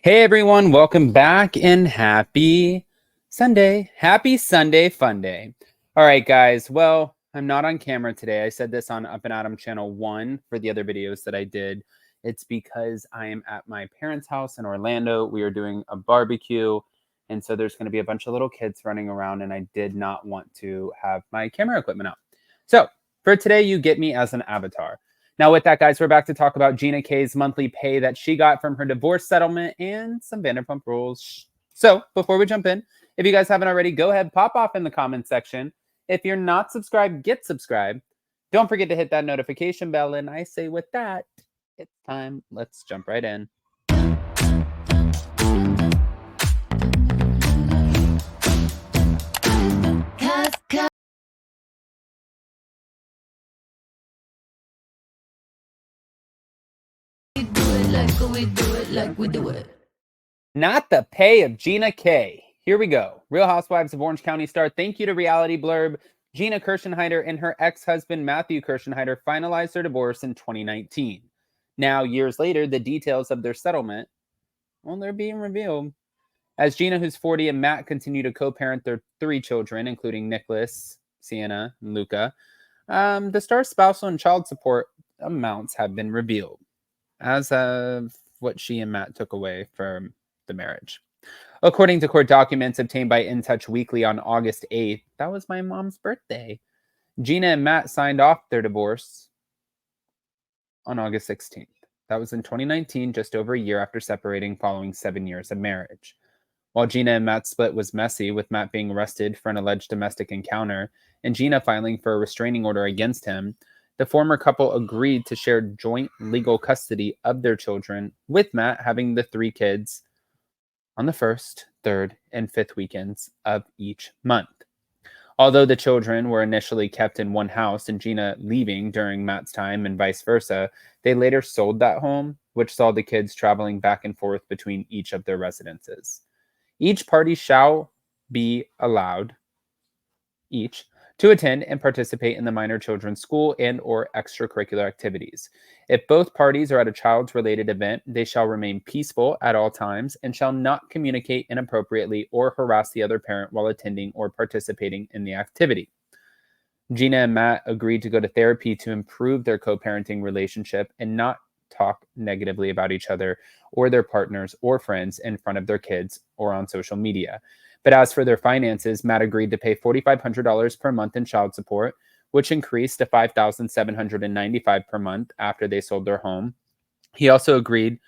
Hey everyone, welcome back and happy Sunday. Happy Sunday fun day. All right, guys. Well, I'm not on camera today. I said this on Up and Adam channel 1 for the other videos that I did. It's because I am at my parents' house in Orlando. We are doing a barbecue, and so there's going to be a bunch of little kids running around, and I did not want to have my camera equipment out. So, for today, you get me as an avatar. Now, with that, guys, we're back to talk about Gina K's monthly pay that she got from her divorce settlement and some Vanderpump Rules. So, before we jump in, if you guys haven't already, go ahead, pop off in the comments section. If you're not subscribed, get subscribed. Don't forget to hit that notification bell. And I say with that, it's time. Let's jump right in. We do it. Not the pay of Gina K. Here we go. Real Housewives of Orange County star. Thank you to Reality Blurb. Gina Heider and her ex-husband Matthew Heider finalized their divorce in 2019. Now, years later, the details of their settlement, well, they're being revealed. As Gina, who's 40, and Matt continue to co-parent their 3 children, including Nicholas, Sienna, and Luca, the star's spousal and child support amounts have been revealed as of what she and Matt took away from the marriage. According to court documents obtained by In Touch Weekly on August 8th, that was my mom's birthday, Gina and Matt signed off their divorce on August 16th. That was in 2019, just over a year after separating following 7 years of marriage. While Gina and Matt's split was messy, with Matt being arrested for an alleged domestic encounter and Gina filing for a restraining order against him, the former couple agreed to share joint legal custody of their children, with Matt having the 3 kids on the 1st, 3rd, and 5th weekends of each month. Although the children were initially kept in one house and Gina leaving during Matt's time and vice versa, they later sold that home, which saw the kids traveling back and forth between each of their residences. Each party shall be allowed to attend and participate in the minor children's school and or extracurricular activities. If both parties are at a child's related event, they shall remain peaceful at all times and shall not communicate inappropriately or harass the other parent while attending or participating in the activity. Gina and Matt agreed to go to therapy to improve their co-parenting relationship and not talk negatively about each other or their partners or friends in front of their kids or on social media. But as for their finances, Matt agreed to pay $4,500 per month in child support, which increased to $5,795 per month after they sold their home. He also agreed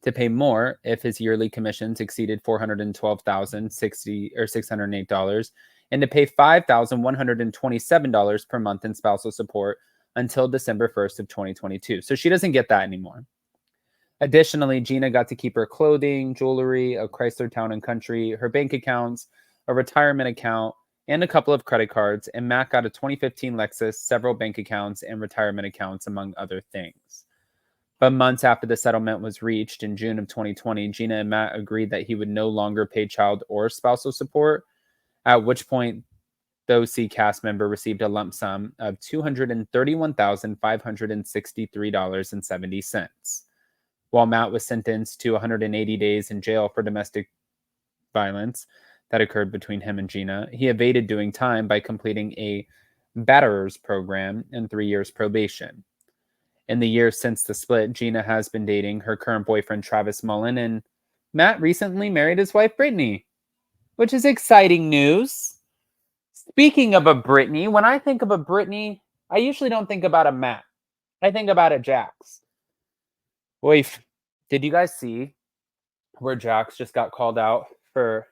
to pay more if his yearly commissions exceeded $412,060 and to pay $5,127 per month in spousal support until December 1st of 2022. So she doesn't get that anymore. Additionally, Gina got to keep her clothing, jewelry, a Chrysler Town & Country, her bank accounts, a retirement account, and a couple of credit cards, and Matt got a 2015 Lexus, several bank accounts, and retirement accounts, among other things. But months after the settlement was reached in June of 2020, Gina and Matt agreed that he would no longer pay child or spousal support, at which point the OC cast member received a lump sum of $231,563.70. While Matt was sentenced to 180 days in jail for domestic violence that occurred between him and Gina, he evaded doing time by completing a batterers program and 3 years probation. In the years since the split, Gina has been dating her current boyfriend, Travis Mullen, and Matt recently married his wife, Brittany, which is exciting news. Speaking of a Brittany, when I think of a Brittany, I usually don't think about a Matt. I think about a Jax. Wait, did you guys see where Jax just got called out for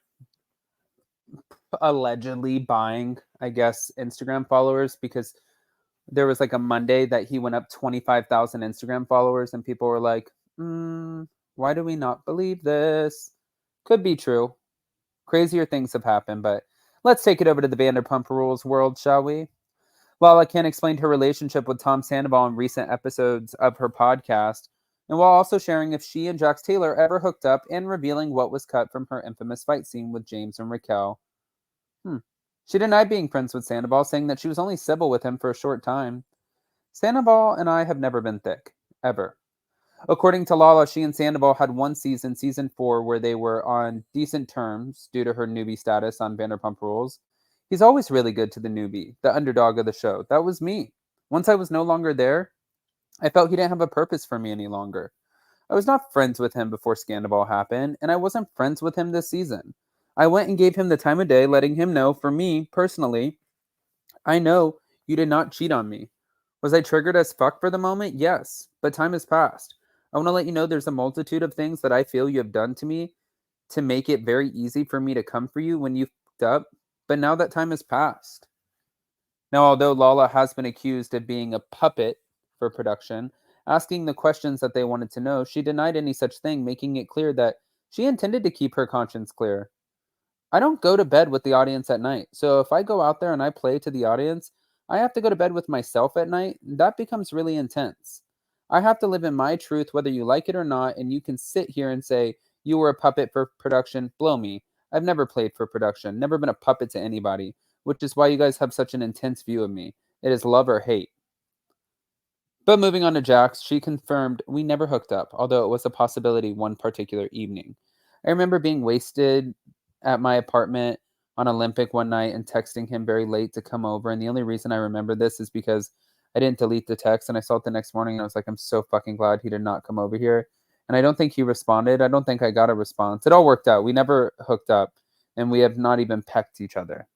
allegedly buying, I guess, Instagram followers? Because there was like a Monday that he went up 25,000 Instagram followers and people were like, why do we not believe this? Could be true. Crazier things have happened, but let's take it over to the Vanderpump Rules world, shall we? Lala Kent explained her relationship with Tom Sandoval in recent episodes of her podcast, and while also sharing if she and Jax Taylor ever hooked up and revealing what was cut from her infamous fight scene with James and Raquel. She denied being friends with Sandoval, saying that she was only civil with him for a short time. Sandoval and I have never been thick, ever. According to Lala, she and Sandoval had one season, season 4, where they were on decent terms due to her newbie status on Vanderpump Rules. He's always really good to the newbie, the underdog of the show. That was me. Once I was no longer there, I felt he didn't have a purpose for me any longer. I was not friends with him before Scandal happened, and I wasn't friends with him this season. I went and gave him the time of day, letting him know, for me, personally, I know you did not cheat on me. Was I triggered as fuck for the moment? Yes, but time has passed. I want to let you know there's a multitude of things that I feel you have done to me to make it very easy for me to come for you when you fucked up, but now that time has passed. Now, although Lala has been accused of being a puppet for production, asking the questions that they wanted to know, she denied any such thing, making it clear that she intended to keep her conscience clear. I don't go to bed with the audience at night. So if I go out there and I play to the audience, I have to go to bed with myself at night. That becomes really intense. I have to live in my truth, whether you like it or not. And you can sit here and say, you were a puppet for production. Blow me. I've never played for production, never been a puppet to anybody, which is why you guys have such an intense view of me. It is love or hate. But moving on to Jax, she confirmed we never hooked up, although it was a possibility one particular evening. I remember being wasted at my apartment on Olympic one night and texting him very late to come over. And the only reason I remember this is because I didn't delete the text and I saw it the next morning and I was like, I'm so fucking glad he did not come over here. And I don't think he responded. I don't think I got a response. It all worked out. We never hooked up and we have not even pecked each other.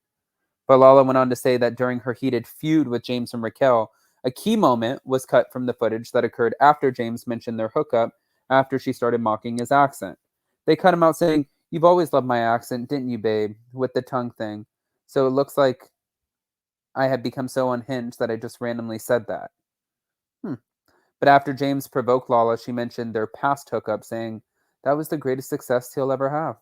But Lala went on to say that during her heated feud with James and Raquel, a key moment was cut from the footage that occurred after James mentioned their hookup after she started mocking his accent. They cut him out saying, "You've always loved my accent, didn't you, babe?" with the tongue thing. So it looks like I had become so unhinged that I just randomly said that. But after James provoked Lala, she mentioned their past hookup, saying, "That was the greatest success he'll ever have."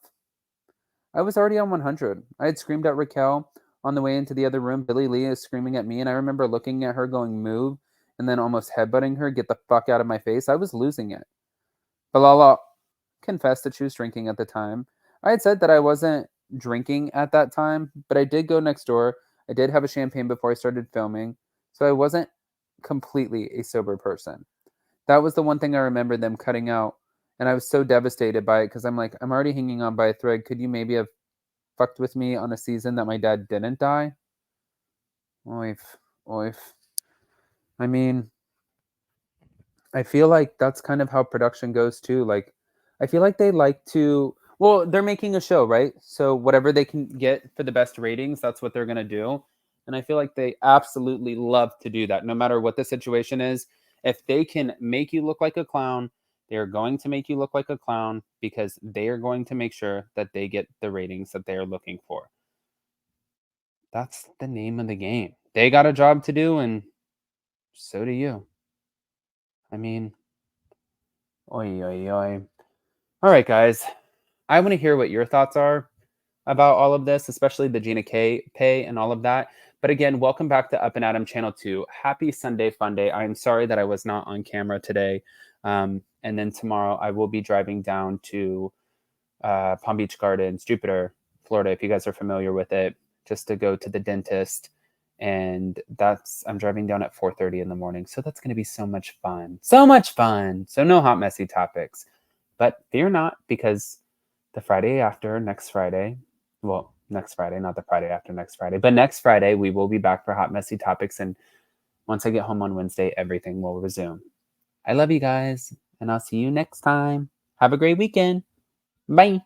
I was already on 100. I had screamed at Raquel on the way into the other room. Billy Lee is screaming at me, and I remember looking at her going, "Move," and then almost headbutting her, "Get the fuck out of my face." I was losing it. Balala confessed that she was drinking at the time. I had said that I wasn't drinking at that time, but I did go next door. I did have a champagne before I started filming, so I wasn't completely a sober person. That was the one thing I remember them cutting out, and I was so devastated by it because I'm like, I'm already hanging on by a thread. Could you maybe have fucked with me on a season that my dad didn't die? Oif, oif. I mean, I feel like that's kind of how production goes too. Like, I feel like they like to. Well, they're making a show, right? So whatever they can get for the best ratings, that's what they're gonna do. And I feel like they absolutely love to do that, no matter what the situation is. If they can make you look like a clown, they are going to make you look like a clown because they are going to make sure that they get the ratings that they are looking for. That's the name of the game. They got a job to do, and so do you. I mean, oi, oi, oi. All right, guys. I want to hear what your thoughts are about all of this, especially the Gina K pay and all of that. But again, welcome back to Up and Adam Channel 2. Happy Sunday Fun Day. I am sorry that I was not on camera today. And then tomorrow I will be driving down to Palm Beach Gardens, Jupiter, Florida, if you guys are familiar with it, just to go to the dentist. And I'm driving down at 4:30 in the morning. So that's going to be so much fun. So much fun. So no hot, messy topics. But fear not, because the Friday after next Friday, well, next Friday, not the Friday after next Friday, but next Friday, we will be back for hot, messy topics. And once I get home on Wednesday, everything will resume. I love you guys, and I'll see you next time. Have a great weekend. Bye.